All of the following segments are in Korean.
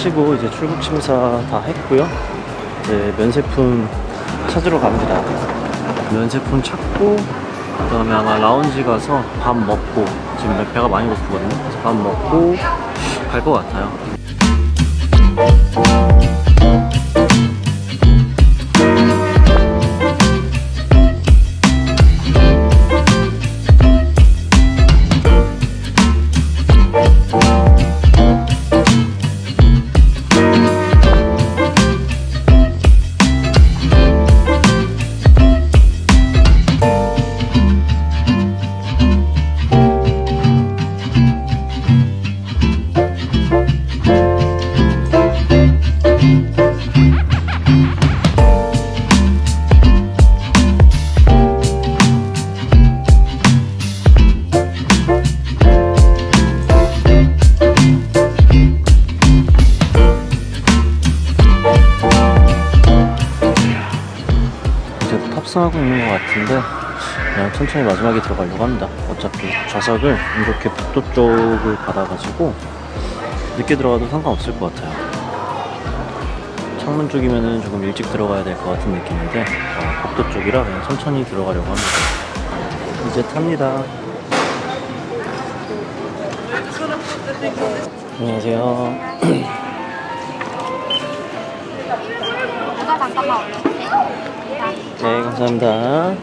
마치고 이제 출국 심사 다 했고요. 이제 면세품 찾으러 갑니다. 면세품 찾고 그다음에 아마 라운지 가서 밥 먹고, 지금 배가 많이 고프거든요. 그래서 밥 먹고 갈 것 같아요. 탑승하고 있는 것 같은데 그냥 천천히 마지막에 들어가려고 합니다. 어차피 좌석을 이렇게 복도 쪽을 받아가지고 늦게 들어가도 상관없을 것 같아요. 창문 쪽이면은 조금 일찍 들어가야 될 것 같은 느낌인데 복도 쪽이라 그냥 천천히 들어가려고 합니다. 이제 탑니다. 안녕하세요. 잠깐만 올려주세요. 네, 감사합니다.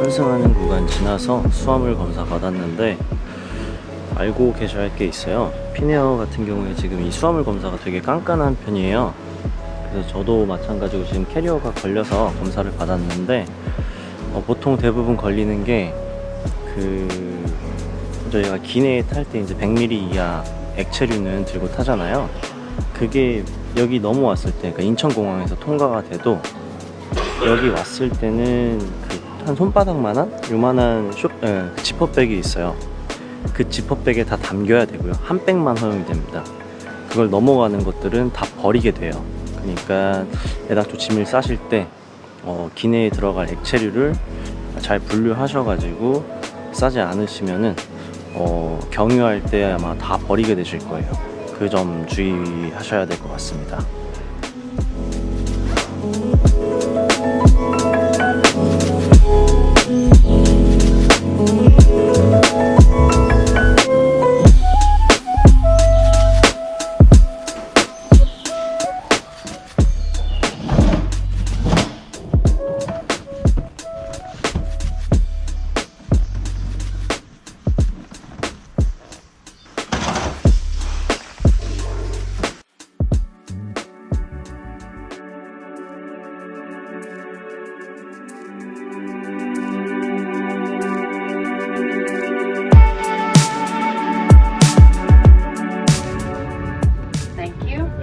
환승하는 구간 지나서 수화물 검사 받았는데 알고 계셔야 할 게 있어요. 피네어 같은 경우에 지금 이 수화물 검사가 되게 깐깐한 편이에요. 그래서 저도 마찬가지로 지금 캐리어가 걸려서 검사를 받았는데 보통 대부분 걸리는 게 저희가 기내에 탈 때 이제 100ml 이하 액체류는 들고 타잖아요. 그게 여기 넘어왔을 때, 그러니까 인천공항에서 통과가 돼도 여기 왔을 때는 한 손바닥만한 요만한 지퍼백이 있어요. 그 지퍼백에 다 담겨야 되고요. 한 백만 허용이 됩니다. 그걸 넘어가는 것들은 다 버리게 돼요. 그러니까 애당초 짐을 싸실 때 기내에 들어갈 액체류를 잘 분류하셔가지고 싸지 않으시면은 경유할 때 아마 다 버리게 되실 거예요. 그 점 주의하셔야 될 것 같습니다.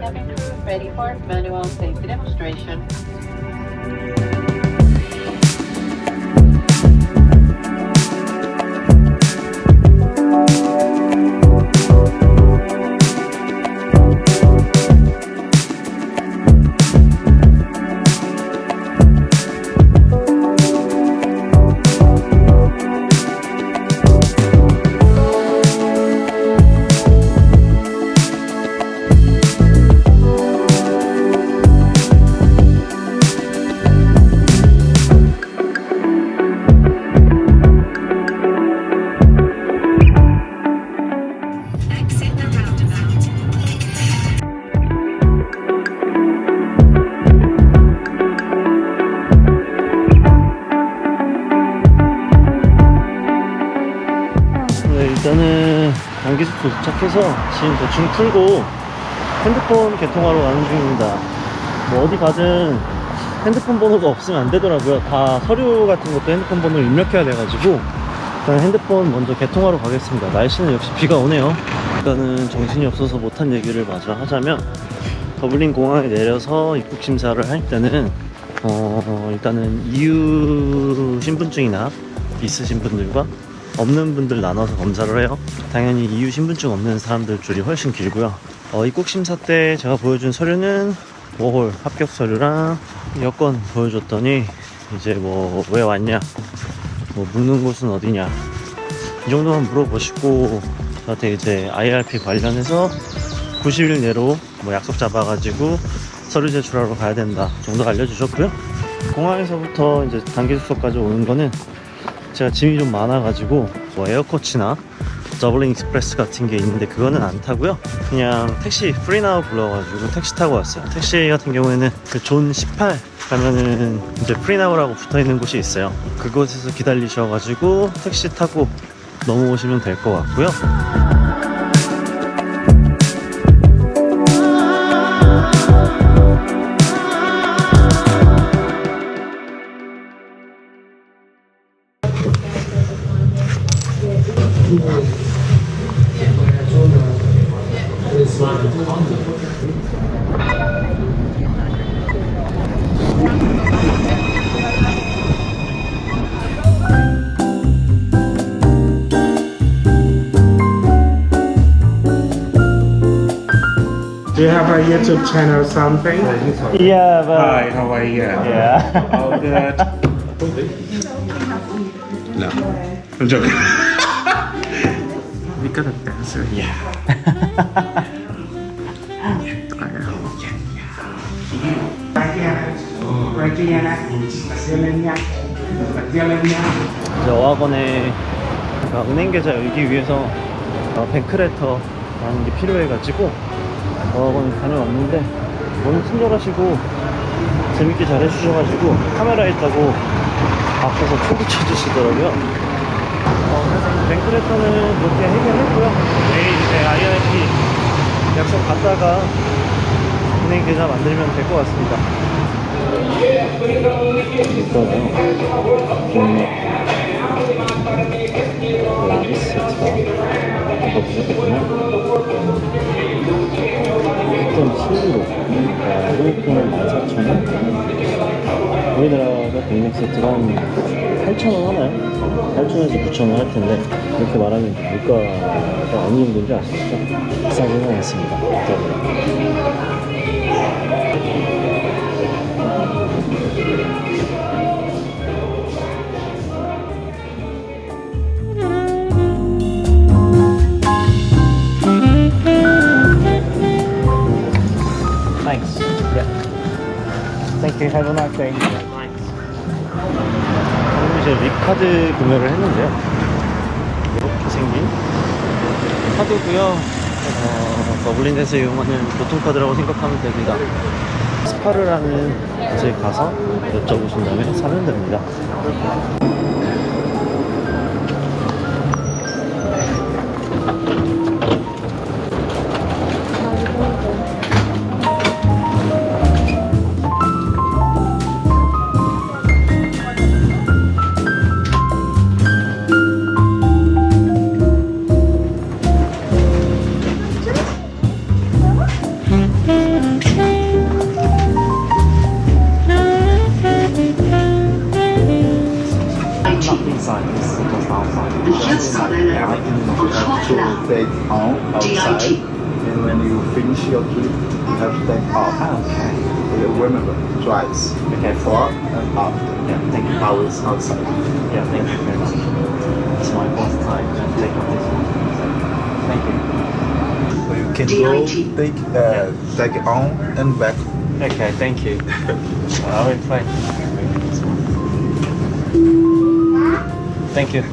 cabin crew ready for manual safety demonstration. 일단은 단기숙소 도착해서 짐 대충 풀고 핸드폰 개통하러 가는 중입니다. 뭐 어디 가든 핸드폰 번호가 없으면 안 되더라고요. 다 서류 같은 것도 핸드폰 번호를 입력해야 돼가지고 일단 핸드폰 먼저 개통하러 가겠습니다. 날씨는 역시 비가 오네요. 일단은 정신이 없어서 못한 얘기를 마저 하자면, 더블린 공항에 내려서 입국 심사를 할 때는 일단은 EU 신분증이나 있으신 분들과 없는 분들 나눠서 검사를 해요. 당연히 EU 신분증 없는 사람들 줄이 훨씬 길고요. 입국 심사 때 제가 보여준 서류는 워홀 합격 서류랑 여권 보여줬더니 이제 뭐 왜 왔냐, 뭐 묵는 곳은 어디냐, 이 정도만 물어보시고 저한테 이제 IRP 관련해서 90일 내로 뭐 약속 잡아가지고 서류 제출하러 가야 된다 정도 알려주셨고요. 공항에서부터 이제 단기 숙소까지 오는 거는 제가 짐이 좀 많아가지고 뭐 에어코치나 더블린 익스프레스 같은 게 있는데 그거는 안 타고요. 그냥 택시 프리나우 불러가지고 택시 타고 왔어요. 택시 같은 경우에는 그 존 18 가면은 이제 프리나우라고 붙어있는 곳이 있어요. 그곳에서 기다리셔가지고 택시 타고 넘어오시면 될 것 같고요. Do you have a YouTube channel or something? Yeah, but Hi, how are you? yeah. All good. No, I'm joking. We got a dancer. Yeah. 이제 어학원에 은행 계좌 열기 위해서 뱅크레터라는 게 필요해가지고 어학원에 다녀왔는데 너무 친절하시고 재밌게 잘 해주셔가지고 카메라 있다고 앞에서 초구 쳐주시더라고요. 그래서 뱅크레터는 그렇게 해결했고요. 내일 이제 IRP 약속 갔다가 은행 계좌 만들면 될 것 같습니다. 있잖아요. 라비스트가 이거 부족했구나. 1.7유로, 한국돈은 14,000원. 우리나라가 백맥 세트가 한 8,000원 하나요? 8,000원에서 9,000원 할 텐데 이렇게 말하면 물가가 어느 정도인지 아시겠죠? 비싸지는 않습니다. Thanks. Yeah. Thank you. Have a nice day. Thanks. 이제 립카드 구매를 했는데요. 이렇게 생긴 카드고요. 더블린에서 이용하는 교통카드라고 생각하면 됩니다. 스파르라는 곳에 가서 여쭤보신 다음에 사면 됩니다. take on outside, and when you finish your trip, you have to take off. Okay. Remember, twice. Okay. Before and after. Yeah, thank you. Always outside. Yeah, thank you very much. It's my first time taking this one. Thank you. So you can go take it on and back. Okay, thank you. I will try. Thank you.